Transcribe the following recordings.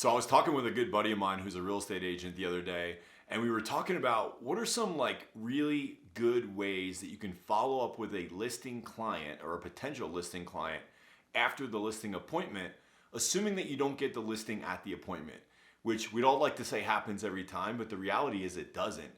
So I was talking with a good buddy of mine who's a real estate agent the other day, and we were talking about what are some really good ways that you can follow up with a listing client or a potential listing client after the listing appointment, assuming that you don't get the listing at the appointment, which we'd all like to say happens every time, but the reality is it doesn't.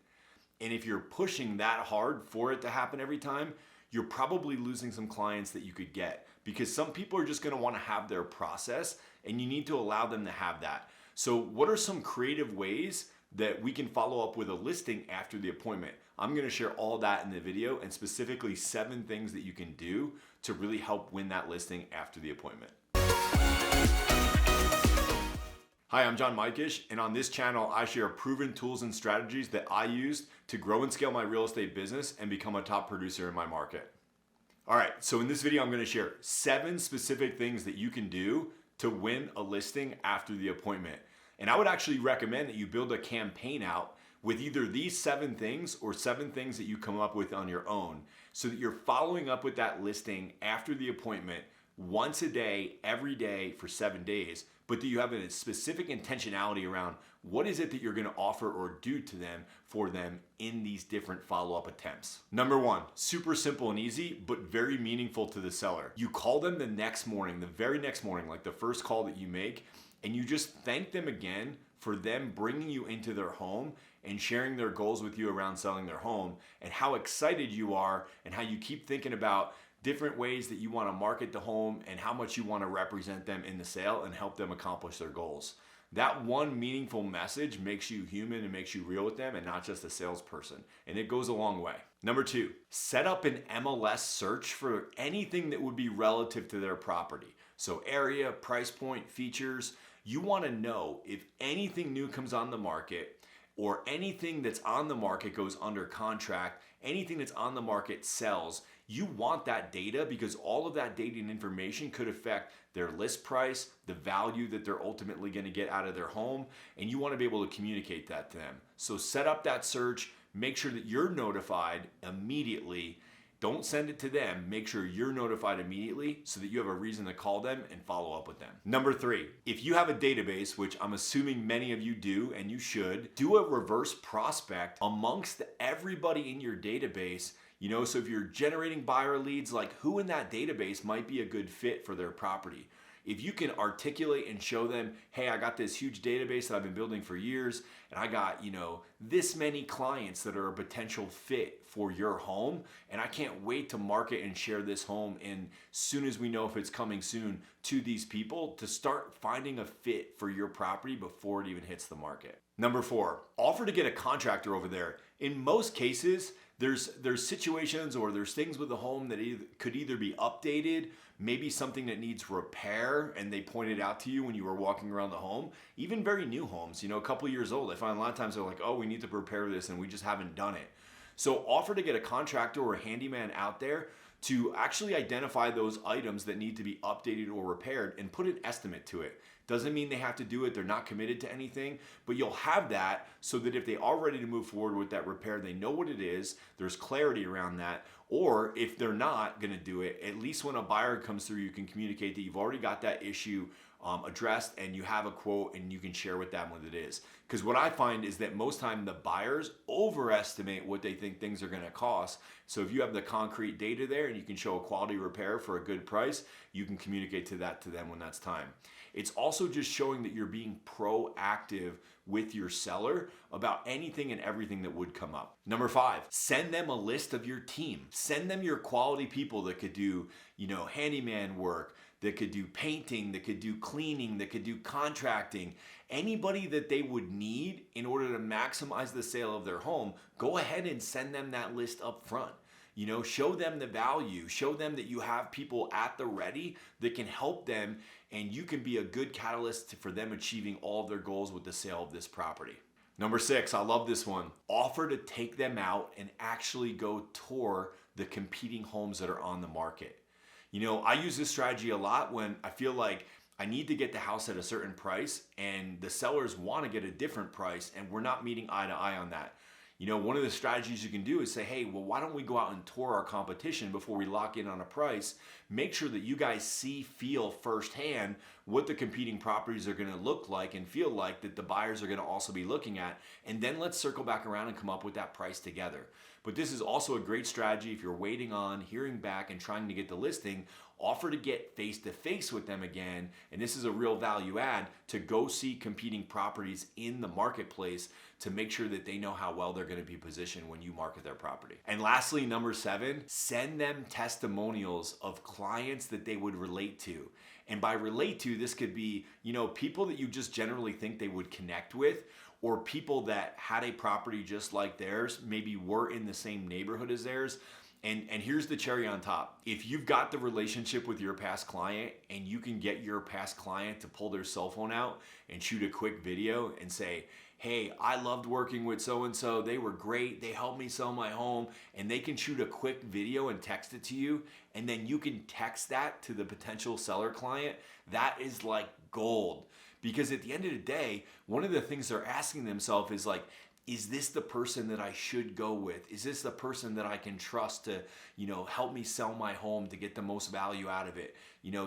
And if you're pushing that hard for it to happen every time, you're probably losing some clients that you could get, because some people are just going to want to have their process and you need to allow them to have that. So what are some creative ways that we can follow up with a listing after the appointment? I'm going to share all that in the video, and specifically 7 things that you can do to really help win that listing after the appointment. Hi, I'm Mikesh, and on this channel, I share proven tools and strategies that I used to grow and scale my real estate business and become a top producer in my market. All right, so in this video, I'm going to share 7 specific things that you can do to win a listing after the appointment. And I would actually recommend that you build a campaign out with either these 7 things or 7 things that you come up with on your own, so that you're following up with that listing after the appointment once a day, every day for 7 days, but that you have a specific intentionality around what is it that you're going to offer or do to them for them in these different follow-up attempts. Number 1, super simple and easy, but very meaningful to the seller. You call them the next morning, the very next morning, like the first call that you make, and you just thank them again for them bringing you into their home and sharing their goals with you around selling their home, and how excited you are and how you keep thinking about different ways that you want to market the home and how much you want to represent them in the sale and help them accomplish their goals. That one meaningful message makes you human and makes you real with them and not just a salesperson. And it goes a long way. Number 2, set up an MLS search for anything that would be relative to their property. So area, price point, features. You want to know if anything new comes on the market, or anything that's on the market goes under contract, anything that's on the market sells. You want that data, because all of that data and information could affect their list price, the value that they're ultimately going to get out of their home, and you want to be able to communicate that to them. So set up that search, make sure that you're notified immediately. Don't send it to them. Make sure you're notified immediately so that you have a reason to call them and follow up with them. Number 3, if you have a database, which I'm assuming many of you do and you should, do a reverse prospect amongst everybody in your database. So if you're generating buyer leads, who in that database might be a good fit for their property? If you can articulate and show them, hey, I got this huge database that I've been building for years, and I got, this many clients that are a potential fit for your home, and I can't wait to market and share this home, and soon as we know if it's coming soon, to these people to start finding a fit for your property before it even hits the market. Number 4, offer to get a contractor over there. In most cases, there's situations or there's things with the home that could either be updated, maybe something that needs repair, and they pointed out to you when you were walking around the home. Even very new homes, a couple years old, I find a lot of times they're like, oh, we need to repair this and we just haven't done it. So offer to get a contractor or a handyman out there to actually identify those items that need to be updated or repaired and put an estimate to it. Doesn't mean they have to do it, they're not committed to anything, but you'll have that so that if they are ready to move forward with that repair, they know what it is, there's clarity around that. Or if they're not gonna do it, at least when a buyer comes through, you can communicate that you've already got that issue addressed and you have a quote and you can share with them what it is. Because what I find is that most time the buyers overestimate what they think things are gonna cost. So if you have the concrete data there and you can show a quality repair for a good price, you can communicate that to them when that's time. It's also just showing that you're being proactive with your seller about anything and everything that would come up. Number 5, send them a list of your team. Send them your quality people that could do, handyman work, that could do painting, that could do cleaning, that could do contracting. Anybody that they would need in order to maximize the sale of their home, go ahead and send them that list up front. Show them the value, show them that you have people at the ready that can help them, and you can be a good catalyst for them achieving all of their goals with the sale of this property. Number 6, I love this one. Offer to take them out and actually go tour the competing homes that are on the market. I use this strategy a lot when I feel like I need to get the house at a certain price and the sellers want to get a different price and we're not meeting eye to eye on that. One of the strategies you can do is say, hey, well, why don't we go out and tour our competition before we lock in on a price? Make sure that you guys feel firsthand what the competing properties are going to look like and feel like that the buyers are going to also be looking at. And then let's circle back around and come up with that price together. But this is also a great strategy if you're waiting on, hearing back, and trying to get the listing. Offer to get face-to-face with them again, and this is a real value add, to go see competing properties in the marketplace to make sure that they know how well they're going to be positioned when you market their property. And lastly, number 7, send them testimonials of clients that they would relate to. And by relate to, this could be, people that you just generally think they would connect with, or people that had a property just like theirs, maybe were in the same neighborhood as theirs. And here's the cherry on top. If you've got the relationship with your past client and you can get your past client to pull their cell phone out and shoot a quick video and say, hey, I loved working with so-and-so. They were great. They helped me sell my home. And they can shoot a quick video and text it to you. And then you can text that to the potential seller client. That is like gold. Because at the end of the day, one of the things they're asking themselves is like, is this the person that I should go with? Is this the person that I can trust to, help me sell my home to get the most value out of it?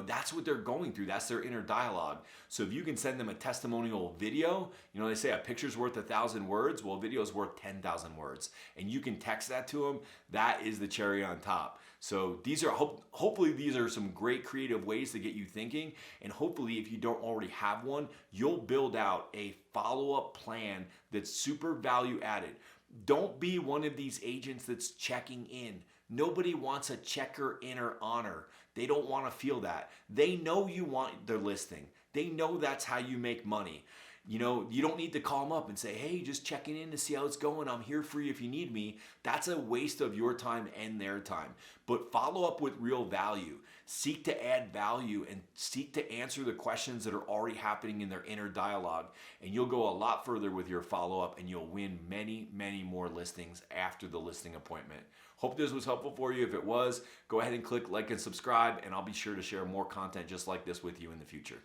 That's what they're going through. That's their inner dialogue. So if you can send them a testimonial video, they say a picture's worth 1,000 words. Well, a video's worth 10,000 words. And you can text that to them. That is the cherry on top. So these are hopefully these are some great creative ways to get you thinking. And hopefully if you don't already have one, you'll build out a follow-up plan that's super value added. Don't be one of these agents that's checking in. Nobody wants a checker in or honor. They don't want to feel that. They know you want their listing. They know that's how you make money. You don't need to call them up and say, hey, just checking in to see how it's going. I'm here for you if you need me. That's a waste of your time and their time. But follow up with real value. Seek to add value and seek to answer the questions that are already happening in their inner dialogue. And you'll go a lot further with your follow-up and you'll win many, many more listings after the listing appointment. Hope this was helpful for you. If it was, go ahead and click like and subscribe, and I'll be sure to share more content just like this with you in the future.